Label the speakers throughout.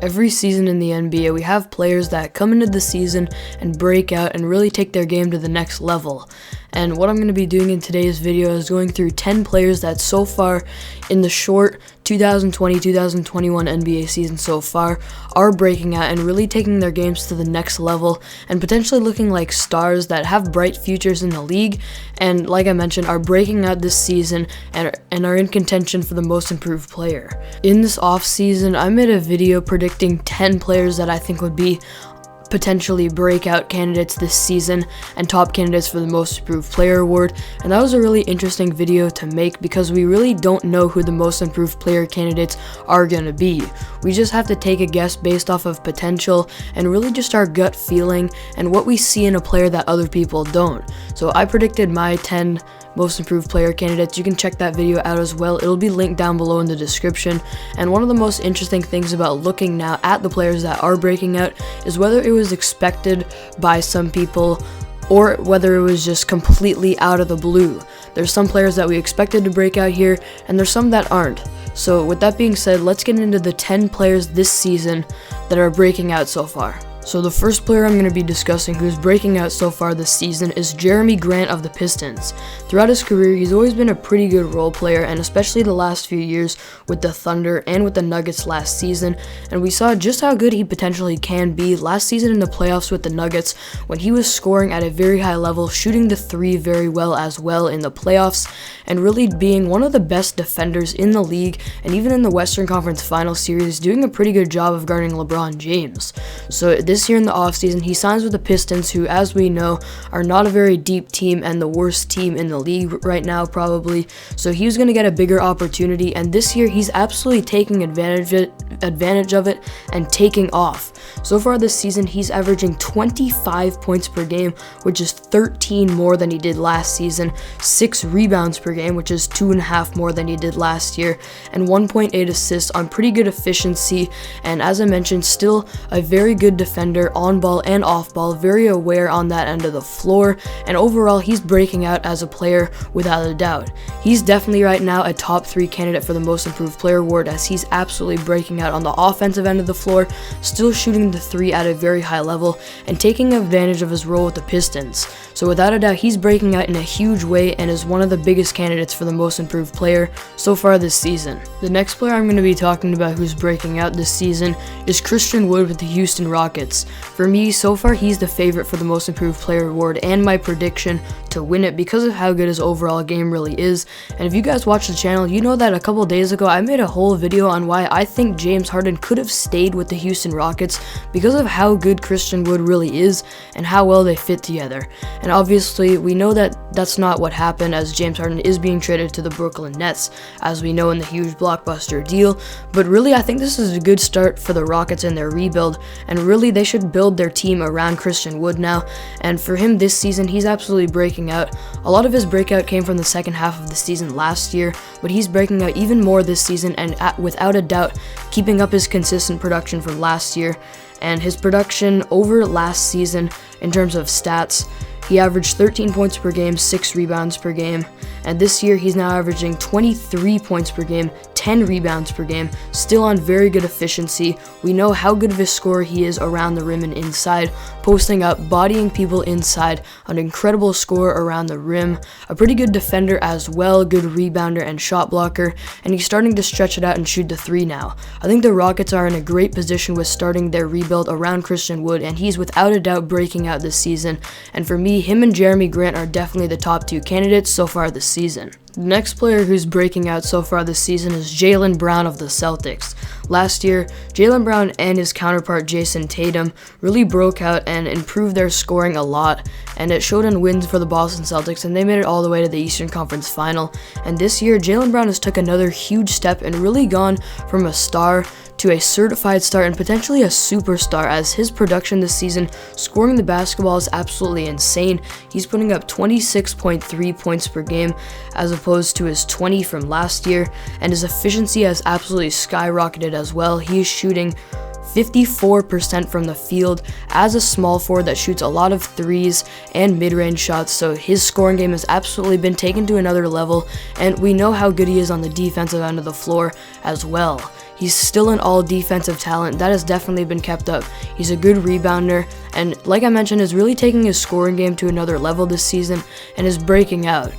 Speaker 1: Every season in the NBA, we have players that come into the season and break out and really take their game to the next level. And what I'm going to be doing in today's video is going through 10 players that so far in the short 2020-2021 NBA season so far are breaking out and really taking their games to the next level and potentially looking like stars that have bright futures in the league and, like I mentioned, are breaking out this season and are in contention for the most improved player. In this offseason, I made a video predicting 10 players that I think would be potentially breakout candidates this season and top candidates for the most improved player award, and that was a really interesting video to make because we really don't know who the most improved player candidates are going to be. We just have to take a guess based off of potential and really just our gut feeling and what we see in a player that other people don't. So I predicted my 10 most improved player candidates. You can check that video out as well. It'll be linked down below in the description. And one of the most interesting things about looking now at the players that are breaking out is whether it was expected by some people or whether it was just completely out of the blue. There's some players that we expected to break out here, and there's some that aren't. So with that being said, let's get into the 10 players this season that are breaking out so far. So the first player I'm going to be discussing who's breaking out so far this season is Jerami Grant of the Pistons. Throughout his career, he's always been a pretty good role player, and especially the last few years with the Thunder and with the Nuggets last season, and we saw just how good he potentially can be last season in the playoffs with the Nuggets when he was scoring at a very high level, shooting the three very well as well in the playoffs, and really being one of the best defenders in the league, and even in the Western Conference Finals series, doing a pretty good job of guarding LeBron James. So this year in the offseason, he signs with the Pistons, who, as we know, are not a very deep team and the worst team in the league right now, probably. So he was going to get a bigger opportunity, and this year he's absolutely taking advantage of it and taking off. So far this season, he's averaging 25 points per game, which is 13 more than he did last season, 6 rebounds per game, which is 2.5 more than he did last year, and 1.8 assists on pretty good efficiency, and as I mentioned, still a very good defender on ball and off ball, very aware on that end of the floor, and overall he's breaking out as a player without a doubt. He's definitely right now a top 3 candidate for the most improved player award, as he's absolutely breaking out on the offensive end of the floor, still shooting the 3 at a very high level and taking advantage of his role with the Pistons. So without a doubt, he's breaking out in a huge way and is one of the biggest candidates for the most improved player so far this season. The next player I'm going to be talking about who's breaking out this season is Christian Wood with the Houston Rockets. For me, so far he's the favorite for the most improved player award and my prediction to win it because of how good his overall game really is. And if you guys watch the channel, you know that a couple days ago I made a whole video on why I think James Harden could have stayed with the Houston Rockets because of how good Christian Wood really is and how well they fit together. And obviously we know that that's not what happened, as James Harden is being traded to the Brooklyn Nets, as we know, in the huge blockbuster deal. But really, I think this is a good start for the Rockets in their rebuild, and really they should build their team around Christian Wood now. And for him this season, he's absolutely breaking out. A lot of his breakout came from the second half of the season last year, but he's breaking out even more this season and without a doubt keeping up his consistent production from last year. And his production over last season in terms of stats, he averaged 13 points per game, 6 rebounds per game, and this year he's now averaging 23 points per game, 10 rebounds per game, still on very good efficiency. We know how good of a scorer he is around the rim and inside, posting up, bodying people inside, an incredible scorer around the rim, a pretty good defender as well, good rebounder and shot blocker, and he's starting to stretch it out and shoot the 3 now. I think the Rockets are in a great position with starting their rebuild around Christian Wood, and he's without a doubt breaking out this season, and for me, him and Jerami Grant are definitely the top 2 candidates so far this season. The next player who's breaking out so far this season is Jalen Brown of the Celtics. Last year, Jalen Brown and his counterpart Jason Tatum really broke out and improved their scoring a lot, and it showed in wins for the Boston Celtics, and they made it all the way to the Eastern Conference Final. And this year, Jalen Brown has took another huge step and really gone from a star to a certified star and potentially a superstar, as his production this season scoring the basketball is absolutely insane. He's putting up 26.3 points per game as opposed to his 20 from last year, and his efficiency has absolutely skyrocketed as well. He is shooting 54% from the field as a small forward that shoots a lot of threes and mid-range shots, so his scoring game has absolutely been taken to another level, and we know how good he is on the defensive end of the floor as well. He's still an all-defensive talent that has definitely been kept up. He's a good rebounder, and like I mentioned, is really taking his scoring game to another level this season and is breaking out.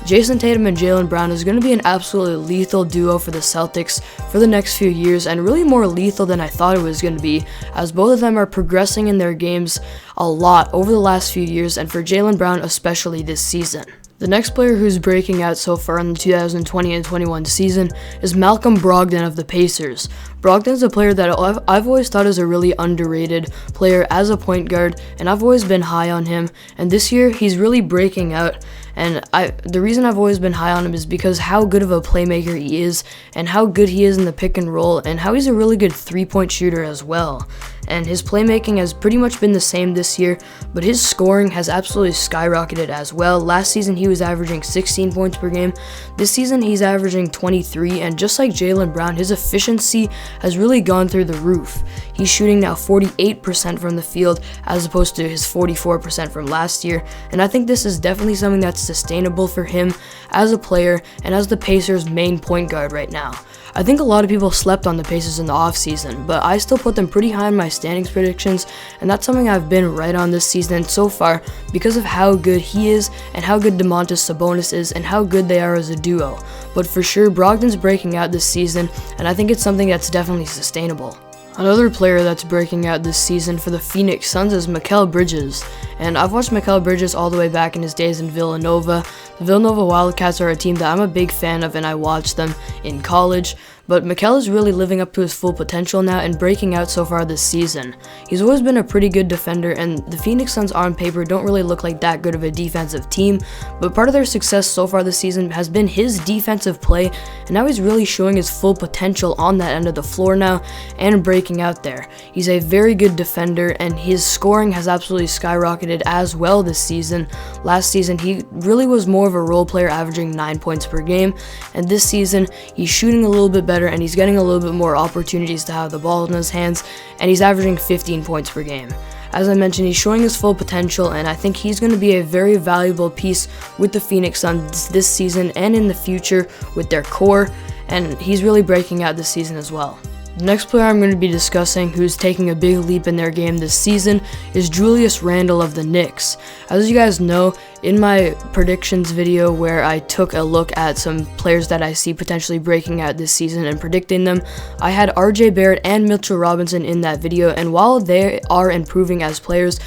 Speaker 1: Jason Tatum and Jalen Brown is going to be an absolutely lethal duo for the Celtics for the next few years, and really more lethal than I thought it was going to be, as both of them are progressing in their games a lot over the last few years, and for Jalen Brown especially this season. The next player who's breaking out so far in the 2020 and 21 season is Malcolm Brogdon of the Pacers. Brogdon is a player that I've always thought is a really underrated player as a point guard, and I've always been high on him, and this year he's really breaking out. And the reason I've always been high on him is because how good of a playmaker he is, and how good he is in the pick and roll, and how he's a really good three-point shooter as well. And his playmaking has pretty much been the same this year, but his scoring has absolutely skyrocketed as well. Last season he was averaging 16 points per game. This season he's averaging 23, and just like Jalen Brown, his efficiency has really gone through the roof. He's shooting now 48% from the field as opposed to his 44% from last year, and I think this is definitely something that's sustainable for him as a player and as the Pacers' main point guard right now. I think a lot of people slept on the Pacers in the offseason, but I still put them pretty high in my standings predictions, and that's something I've been right on this season so far because of how good he is and how good Domantas Sabonis is and how good they are as a duo. But for sure, Brogdon's breaking out this season, and I think it's something that's definitely sustainable. Another player that's breaking out this season for the Phoenix Suns is Mikal Bridges, and I've watched Mikal Bridges all the way back in his days in Villanova. The Villanova Wildcats are a team that I'm a big fan of, and I watched them in college. But Mikal is really living up to his full potential now and breaking out so far this season. He's always been a pretty good defender, and the Phoenix Suns on paper don't really look like that good of a defensive team, but part of their success so far this season has been his defensive play, and now he's really showing his full potential on that end of the floor now and breaking out there. He's a very good defender, and his scoring has absolutely skyrocketed as well this season. Last season he really was more of a role player, averaging 9 points per game, and this season he's shooting a little bit better and he's getting a little bit more opportunities to have the ball in his hands, and he's averaging 15 points per game. As I mentioned, he's showing his full potential, and I think he's going to be a very valuable piece with the Phoenix Suns this season and in the future with their core, and he's really breaking out this season as well. The next player I'm going to be discussing who's taking a big leap in their game this season is Julius Randle of the Knicks. As you guys know, in my predictions video where I took a look at some players that I see potentially breaking out this season and predicting them, I had RJ Barrett and Mitchell Robinson in that video, and while they are improving as players,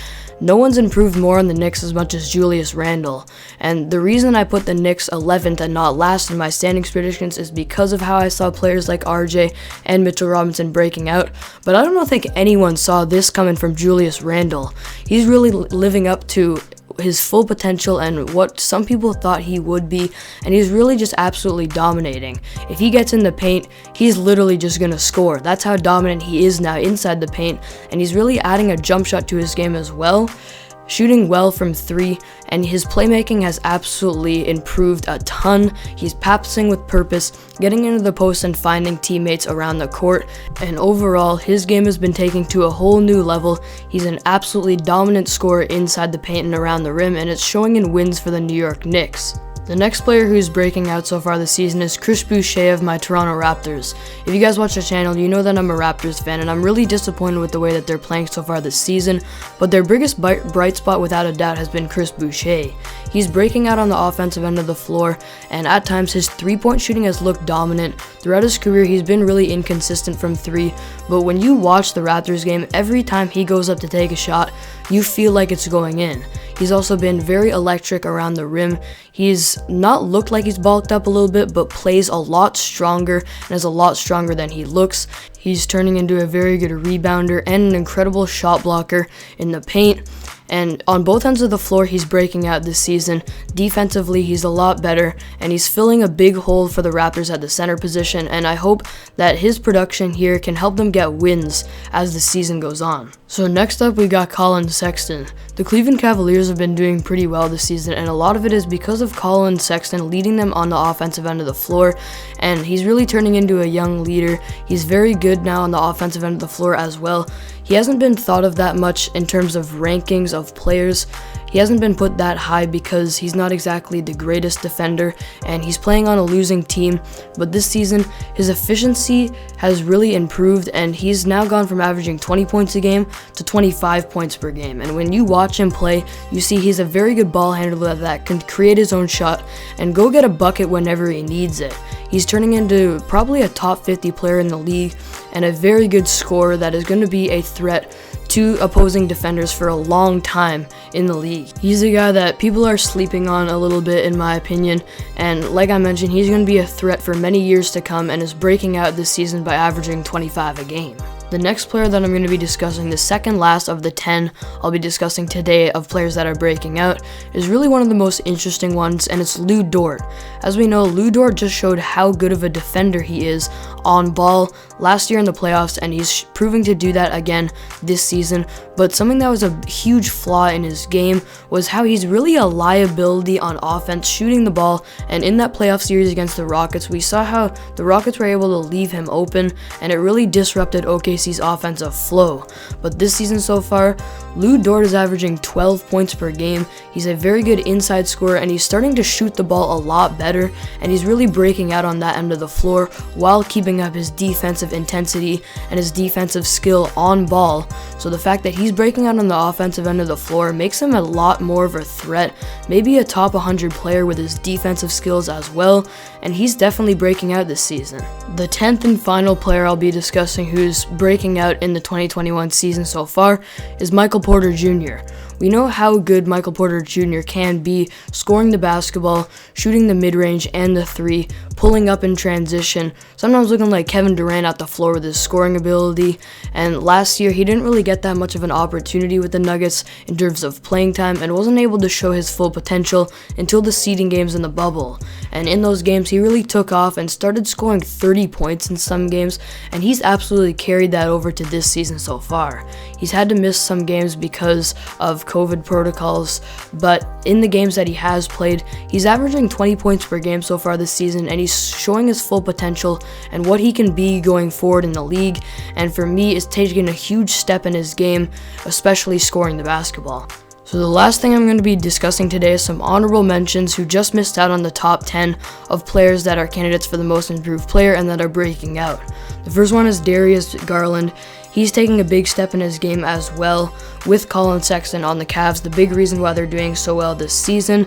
Speaker 1: no one's improved more on the Knicks as much as Julius Randle. And the reason I put the Knicks 11th and not last in my standings predictions is because of how I saw players like RJ and Mitchell Robinson breaking out. But I don't think anyone saw this coming from Julius Randle. He's really living up to his full potential and what some people thought he would be, and he's really just absolutely dominating. If he gets in the paint, he's literally just gonna score. That's how dominant he is now inside the paint, and he's really adding a jump shot to his game as well, shooting well from three, and his playmaking has absolutely improved a ton. He's passing with purpose, getting into the post and finding teammates around the court, and overall his game has been taken to a whole new level. He's an absolutely dominant scorer inside the paint and around the rim, and it's showing in wins for the New York Knicks. The next player who's breaking out so far this season is Chris Boucher of my Toronto Raptors. If you guys watch the channel, you know that I'm a Raptors fan, and I'm really disappointed with the way that they're playing so far this season, but their biggest bright spot without a doubt has been Chris Boucher. He's breaking out on the offensive end of the floor, and at times his three-point shooting has looked dominant. Throughout his career, he's been really inconsistent from three, but when you watch the Raptors game, every time he goes up to take a shot, you feel like it's going in. He's also been very electric around the rim. He's not looked like he's bulked up a little bit, but plays a lot stronger and is a lot stronger than he looks. He's turning into a very good rebounder and an incredible shot blocker in the paint. And on both ends of the floor, he's breaking out this season. Defensively, he's a lot better, and he's filling a big hole for the Raptors at the center position, and I hope that his production here can help them get wins as the season goes on. So next up, we got Collin Sexton. The Cleveland Cavaliers have been doing pretty well this season, and a lot of it is because of Collin Sexton leading them on the offensive end of the floor, and he's really turning into a young leader. He's very good now on the offensive end of the floor as well. He hasn't been thought of that much in terms of rankings of players. He hasn't been put that high because he's not exactly the greatest defender, and he's playing on a losing team, but this season his efficiency has really improved, and he's now gone from averaging 20 points a game to 25 points per game. And when you watch him play, you see he's a very good ball handler that can create his own shot and go get a bucket whenever he needs it. He's turning into probably a top 50 player in the league and a very good scorer that is going to be a threat to opposing defenders for a long time in the league. He's a guy that people are sleeping on a little bit, in my opinion, and like I mentioned, he's going to be a threat for many years to come and is breaking out this season by averaging 25 a game. The next player that I'm going to be discussing, the second last of the 10 I'll be discussing today of players that are breaking out, is really one of the most interesting ones, and it's Lu Dort. As we know, Lu Dort just showed how good of a defender he is on ball last year in the playoffs, and he's proving to do that again this season. But something that was a huge flaw in his game was how he's really a liability on offense, shooting the ball, and in that playoff series against the Rockets, we saw how the Rockets were able to leave him open, and it really disrupted OKC's offensive flow. But this season so far, Lu Dort is averaging 12 points per game. He's a very good inside scorer, and he's starting to shoot the ball a lot better, and he's really breaking out on that end of the floor while keeping up his defensive intensity and his defensive skill on ball. So the fact that he's breaking out on the offensive end of the floor makes him a lot more of a threat, maybe a top 100 player with his defensive skills as well, and he's definitely breaking out this season. The 10th and final player I'll be discussing who's breaking out in the 2021 season so far is Michael Porter Jr. We know how good Michael Porter Jr. can be, scoring the basketball, shooting the mid-range and the three, pulling up in transition, sometimes looking like Kevin Durant at the floor with his scoring ability. And last year, he didn't really get that much of an opportunity with the Nuggets in terms of playing time and wasn't able to show his full potential until the seeding games in the bubble. And in those games, he really took off and started scoring 30 points in some games, and he's absolutely carried that over to this season so far. He's had to miss some games because of COVID protocols, but in the games that he has played, he's averaging 20 points per game so far this season, and he's showing his full potential and what he can be going forward in the league. And for me, it's taking a huge step in his game, especially scoring the basketball. So the last thing I'm going to be discussing today is some honorable mentions who just missed out on the top 10 of players that are candidates for the most improved player and that are breaking out. The first one is Darius Garland. He's taking a big step in his game as well with Collin Sexton on the Cavs, the big reason why they're doing so well this season,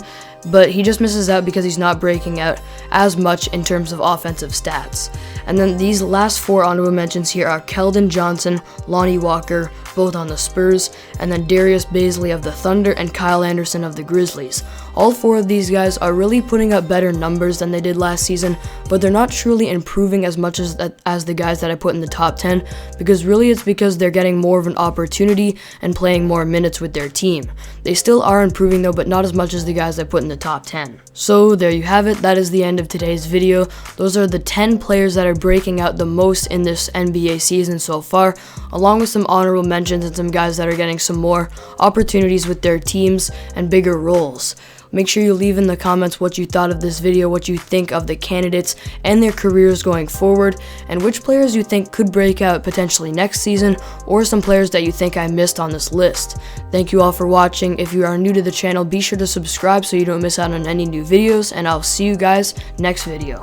Speaker 1: but he just misses out because he's not breaking out as much in terms of offensive stats. And then these last four honorable mentions here are Keldon Johnson, Lonnie Walker, both on the Spurs, and then Darius Bazley of the Thunder and Kyle Anderson of the Grizzlies. All four of these guys are really putting up better numbers than they did last season, but they're not truly improving as much as the guys that I put in the top 10, because really it's because they're getting more of an opportunity and playing more minutes with their team. They still are improving though, but not as much as the guys I put in the top 10. So there you have it. That is the end of today's video. Those are the 10 players that are breaking out the most in this NBA season so far, along with some honorable mentions and some guys that are getting some more opportunities with their teams and bigger roles. Make sure you leave in the comments what you thought of this video, what you think of the candidates and their careers going forward, and which players you think could break out potentially next season, or some players that you think I missed on this list. Thank you all for watching. If you are new to the channel, be sure to subscribe so you don't miss out on any new videos, and I'll see you guys next video.